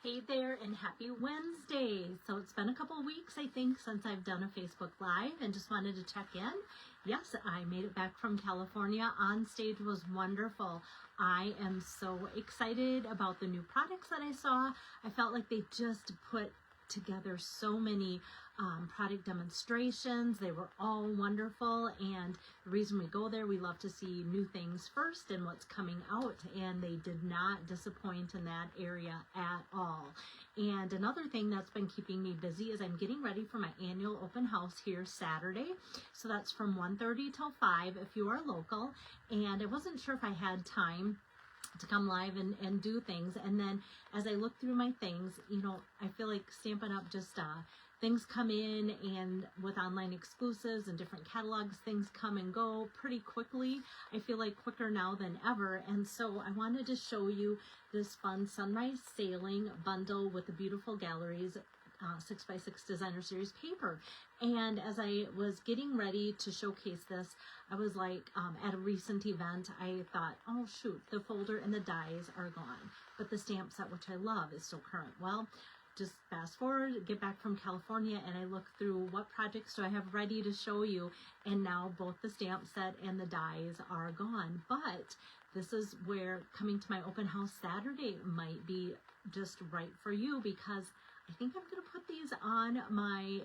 Hey there and happy Wednesday. So it's been a couple of weeks, I think, since I've done a Facebook Live and just wanted to check in. Yes, I made it back from California. On stage was wonderful. I am so excited about the new products that I saw. I felt like they just put together so many product demonstrations. They were all wonderful, and the reason we go there, we love to see new things first and what's coming out, and they did not disappoint in that area at all. And another thing that's been keeping me busy is I'm getting ready for my annual open house here Saturday. So that's from 1:30 till 5 if you are local, and I wasn't sure if I had time to come live and do things. And then as I look through my things, I feel like Stampin' Up! Just things come in, and with online exclusives and different catalogs, things come and go pretty quickly. I feel like quicker now than ever. And so I wanted to show you this fun Sunrise Sailing bundle with the beautiful galleries 6x6 Designer Series paper. And as I was getting ready to showcase this, I was like, at a recent event, I thought, oh shoot, the folder and the dies are gone, but the stamp set, which I love, is still current. Well, just fast forward, get back from California, and I look through what projects do I have ready to show you, and now both the stamp set and the dies are gone. But this is where coming to my open house Saturday might be just right for you, because I think I'm going to put these on my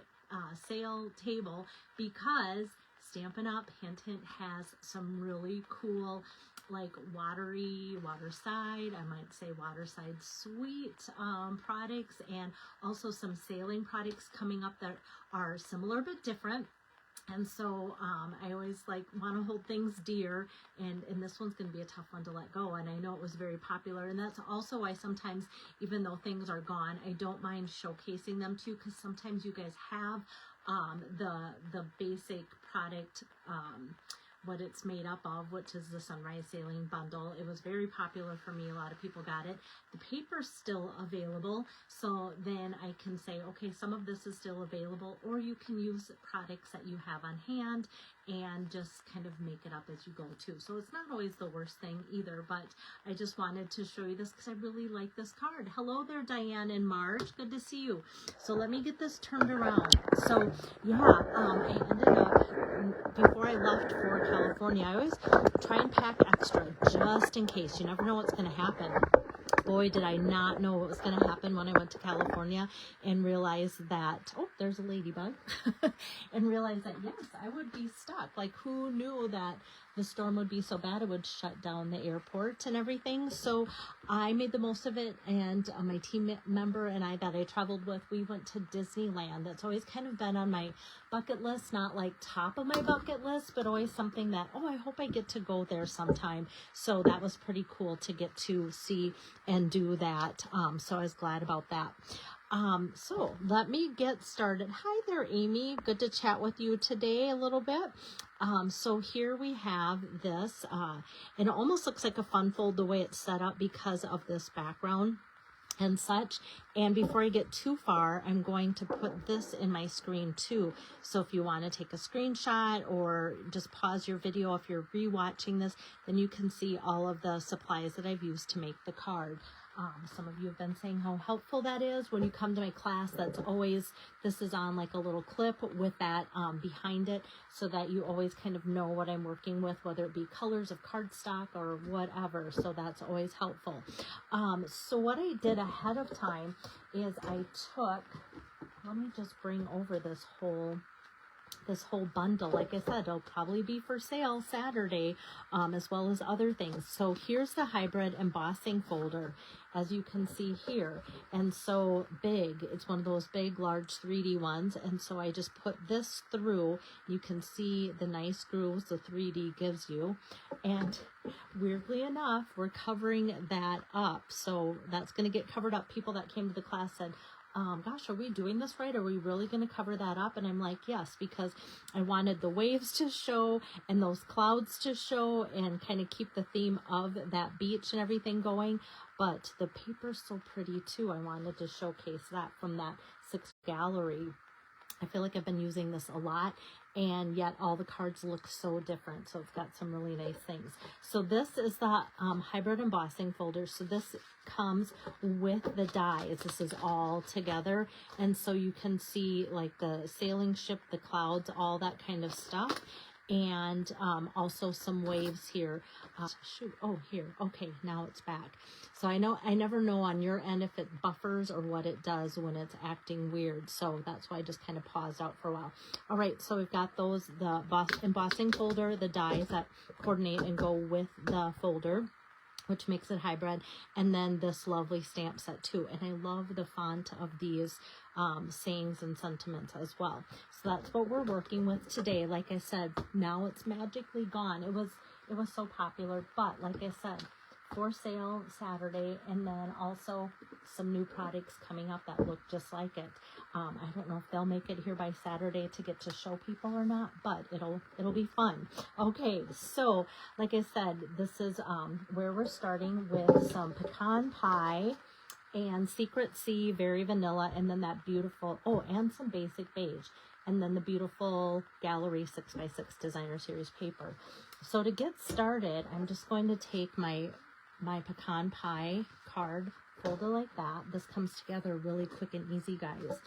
sale table, because Stampin' Up! Hint Hint has some really cool, like waterside, I might say waterside sweet products, and also some sailing products coming up that are similar but different. And so I always want to hold things dear, and this one's going to be a tough one to let go. And I know it was very popular, and that's also why sometimes, even though things are gone, I don't mind showcasing them to you, because sometimes you guys have the basic product, what it's made up of, which is the Sunrise Sailing bundle. It was very popular for me. A lot of people got it. The paper's still available, so then I can say, okay, some of this is still available, or you can use products that you have on hand and just kind of make it up as you go too. So it's not always the worst thing either, but I just wanted to show you this because I really like this card. Hello there, Diane and Marge. Good to see you. So let me get this turned around. So yeah, I ended up, before I left for California, I always try and pack extra just in case. You never know what's going to happen. Boy, did I not know what was going to happen when I went to California and realized that, oh, there's a ladybug, and realized that, yes, I would be stuck. Like, who knew that the storm would be so bad it would shut down the airport and everything? So I made the most of it, and my team member and I that I traveled with, we went to Disneyland. That's always kind of been on my bucket list, not like top of my bucket list, but always something that, oh, I hope I get to go there sometime. So that was pretty cool to get to see and do that. So I was glad about that. So let me get started. Hi there, Amy. Good to chat with you today a little bit. So here we have this, and it almost looks like a fun fold the way it's set up because of this background and such. And before I get too far, I'm going to put this in my screen too. So if you want to take a screenshot or just pause your video if you're rewatching this, then you can see all of the supplies that I've used to make the card. Some of you have been saying how helpful that is. When you come to my class, that's always, this is on like a little clip with that behind it, so that you always kind of know what I'm working with, whether it be colors of cardstock or whatever. So that's always helpful. So what I did ahead of time is I took, let me just bring over this whole bundle. Like I said, it'll probably be for sale Saturday, as well as other things. So here's the hybrid embossing folder, as you can see here, and so big. It's one of those big, large 3D ones, and so I just put this through. You can see the nice grooves the 3D gives you, and weirdly enough, we're covering that up. So that's going to get covered up. People that came to the class said, gosh, are we doing this right? Are we really going to cover that up? And I'm like, yes, because I wanted the waves to show and those clouds to show and kind of keep the theme of that beach and everything going. But the paper's so pretty too. I wanted to showcase that from that 6th gallery. I feel like I've been using this a lot, and yet all the cards look so different. So it's got some really nice things. So this is the hybrid embossing folder. So this comes with the dies. This is all together. And so you can see like the sailing ship, the clouds, all that kind of stuff. And also some waves here. Shoot, oh, here. Okay, now it's back. So I never know on your end if it buffers or what it does when it's acting weird. So that's why I just kind of paused out for a while. All right, so we've got those, the embossing folder, the dies that coordinate and go with the folder, which makes it hybrid, and then this lovely stamp set too. And I love the font of these sayings and sentiments as well. So that's what we're working with today. Like I said, now it's magically gone. It was so popular, but like I said, for sale Saturday, and then also some new products coming up that look just like it. I don't know if they'll make it here by Saturday to get to show people or not, but it'll be fun. Okay, so like I said, this is where we're starting with some pecan pie and Secret Sea, very vanilla, and then that beautiful, oh, and some basic beige, and then the beautiful Gallery 6x6 Designer Series paper. So to get started, I'm just going to take my pecan pie card, fold it like that. This comes together really quick and easy, guys.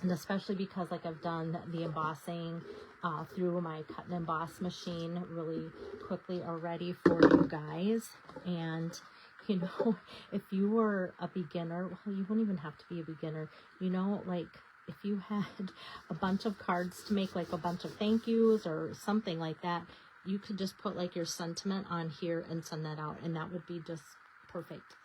And especially because like I've done the embossing through my cut and emboss machine really quickly already for you guys. And you know, if you were a beginner, well, you wouldn't even have to be a beginner, you know, like if you had a bunch of cards to make, like a bunch of thank yous or something like that, you could just put like your sentiment on here and send that out, and that would be just perfect.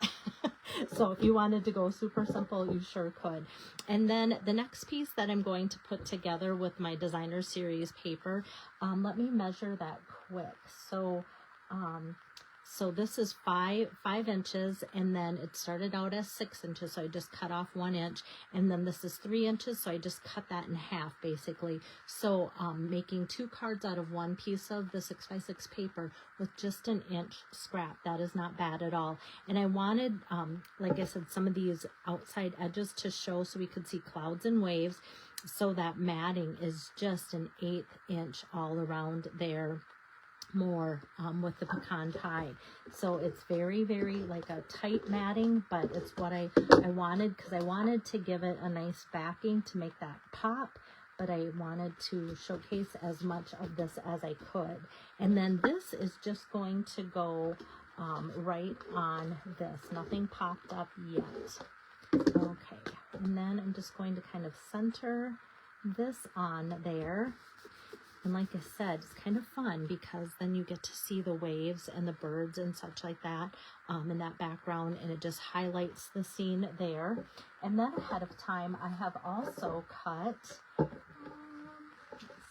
So if you wanted to go super simple, you sure could. And then the next piece that I'm going to put together with my Designer Series paper, let me measure that quick. So this is 5 inches, and then it started out as 6 inches, so I just cut off 1 inch, and then this is 3 inches, so I just cut that in half basically. So making 2 cards out of 1 piece of the 6x6 paper with just an inch scrap. That is not bad at all. And I wanted, like I said, some of these outside edges to show so we could see clouds and waves. So that matting is just an 1/8 inch all around there. More with the pecan pie. So it's very, very like a tight matting, but it's what I wanted, because I wanted to give it a nice backing to make that pop, but I wanted to showcase as much of this as I could. And then this is just going to go right on this. Nothing popped up yet. Okay, and then I'm just going to kind of center this on there. And like I said, it's kind of fun because then you get to see the waves and the birds and such like that in that background, and it just highlights the scene there. And then ahead of time, I have also cut, let's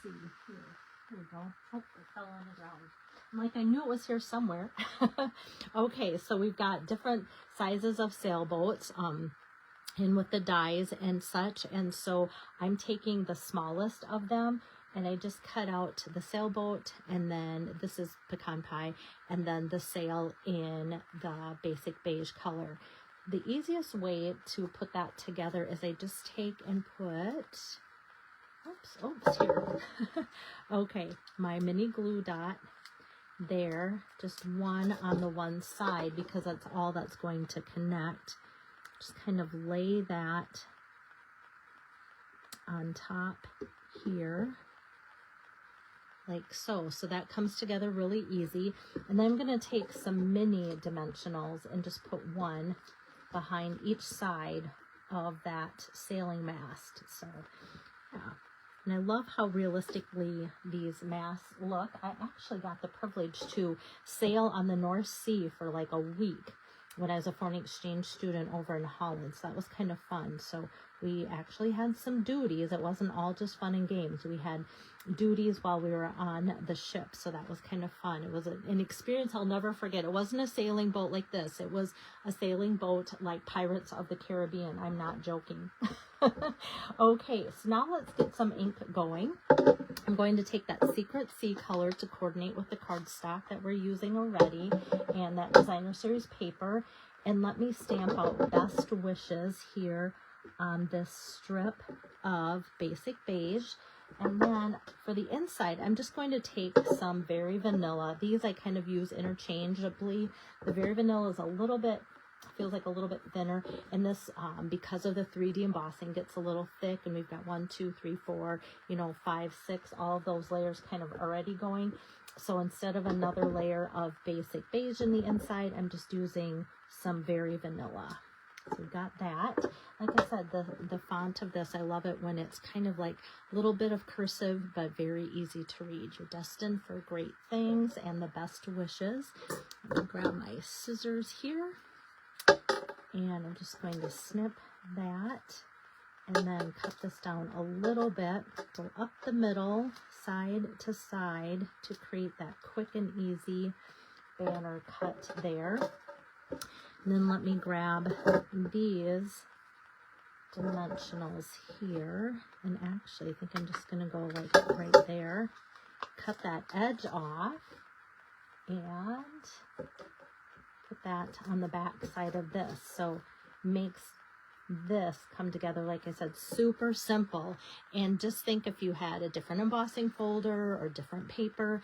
see, here we go. Oh, it fell on the ground. I'm like, I knew it was here somewhere. Okay, so we've got different sizes of sailboats in with the dies and such. And so I'm taking the smallest of them, and I just cut out the sailboat, and then this is pecan pie, and then the sail in the basic beige color. The easiest way to put that together is I just take and put, oops, here. Okay, my mini glue dot there, just one on the one side, because that's all that's going to connect. Just kind of lay that on top here, like so. So that comes together really easy. And then I'm going to take some mini dimensionals and just put one behind each side of that sailing mast. So yeah, and I love how realistically these masts look. I actually got the privilege to sail on the North Sea for like a week when I was a foreign exchange student over in Holland. So that was kind of fun. So we actually had some duties. It wasn't all just fun and games. We had duties while we were on the ship. So that was kind of fun. It was an experience I'll never forget. It wasn't a sailing boat like this. It was a sailing boat like Pirates of the Caribbean. I'm not joking. Okay, so now let's get some ink going. I'm going to take that Secret Sea color to coordinate with the cardstock that we're using already and that Designer Series paper. And let me stamp out Best Wishes here on this strip of basic beige. And then for the inside, I'm just going to take some Very Vanilla. These I kind of use interchangeably. The Very Vanilla is a little bit, feels like a little bit thinner. And this, because of the 3D embossing, gets a little thick. And we've got 1, 2, 3, 4, 5, 6, all of those layers kind of already going. So instead of another layer of basic beige in the inside, I'm just using some Very Vanilla. So we've got that. Like I said, the font of this, I love it when it's kind of like a little bit of cursive, but very easy to read. You're destined for great things and the best wishes. I'm going to grab my scissors here, and I'm just going to snip that, and then cut this down a little bit, go up the middle, side to side, to create that quick and easy banner cut there. And then let me grab these dimensionals here, and actually I think I'm just going to go like right there, cut that edge off, and put that on the back side of this. So makes this come together, like I said, super simple. And just think, if you had a different embossing folder or different paper,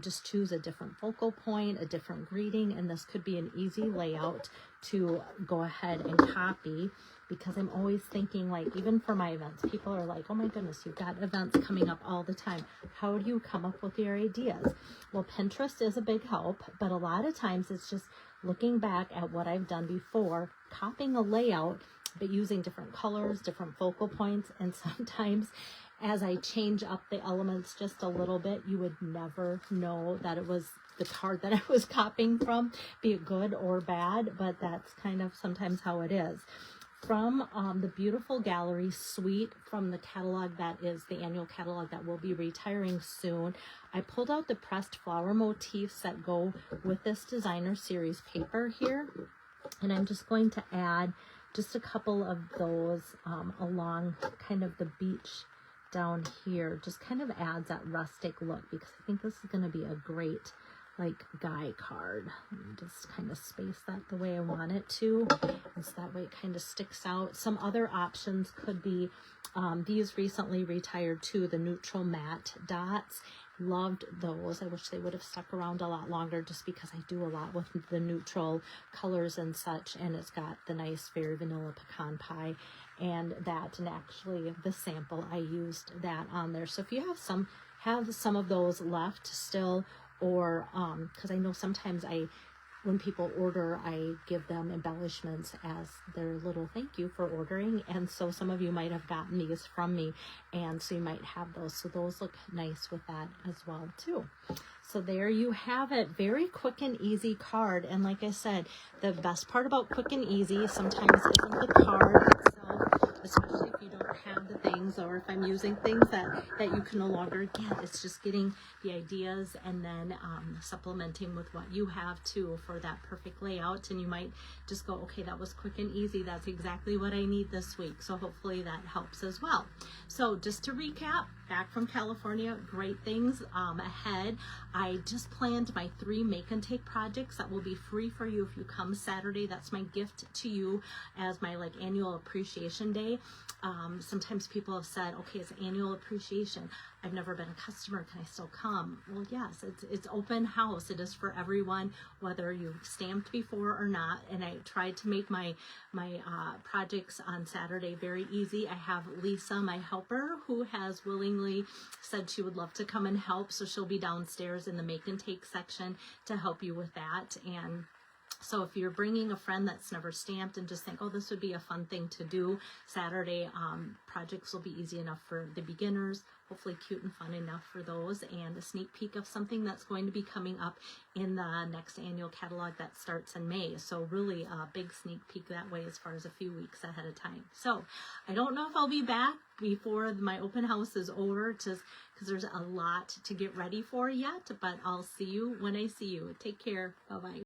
just choose a different focal point, a different greeting, and this could be an easy layout to go ahead and copy. Because I'm always thinking, like, even for my events, people are like, oh my goodness, you've got events coming up all the time. How do you come up with your ideas? Well, Pinterest is a big help, but a lot of times it's just looking back at what I've done before, copying a layout, but using different colors, different focal points. And sometimes as I change up the elements just a little bit, you would never know that it was the card that I was copying from, be it good or bad, but that's kind of sometimes how it is. From the beautiful gallery suite from the catalog that is the annual catalog that will be retiring soon, I pulled out the pressed flower motifs that go with this designer series paper here. And I'm just going to add just a couple of those along kind of the beach down here. Just kind of adds that rustic look, because I think this is going to be a great like guy card. Let me just kind of space that the way I want it to, and so that way it kind of sticks out. Some other options could be these recently retired too, the neutral matte dots. Loved those. I wish they would have stuck around a lot longer, just because I do a lot with the neutral colors and such. And it's got the nice Very Vanilla pecan pie and that, and actually the sample, I used that on there. So if you have some of those left still, or because I know sometimes when people order, I give them embellishments as their little thank you for ordering. And so some of you might have gotten these from me, and so you might have those. So those look nice with that as well too. So there you have it. Very quick and easy card. And like I said, the best part about quick and easy sometimes isn't the card itself, especially if you don't have the things, or if I'm using things that you can no longer get. It's just getting the ideas and then supplementing with what you have too for that perfect layout. And you might just go, okay, that was quick and easy. That's exactly what I need this week. So hopefully that helps as well. So just to recap, back from California, great things ahead. I just planned my 3 make and take projects that will be free for you if you come Saturday. That's my gift to you as my like annual appreciation day. Sometimes people have said, okay, it's annual appreciation. I've never been a customer. Can I still come? Well, yes, it's open house. It is for everyone, whether you stamped before or not. And I tried to make my projects on Saturday very easy. I have Lisa, my helper, who has willingly said she would love to come and help. So she'll be downstairs in the make and take section to help you with that. And so if you're bringing a friend that's never stamped and just think, oh, this would be a fun thing to do Saturday, projects will be easy enough for the beginners, hopefully cute and fun enough for those, and a sneak peek of something that's going to be coming up in the next annual catalog that starts in May. So really a big sneak peek that way as far as a few weeks ahead of time. So I don't know if I'll be back before my open house is over, just because there's a lot to get ready for yet, but I'll see you when I see you. Take care. Bye-bye.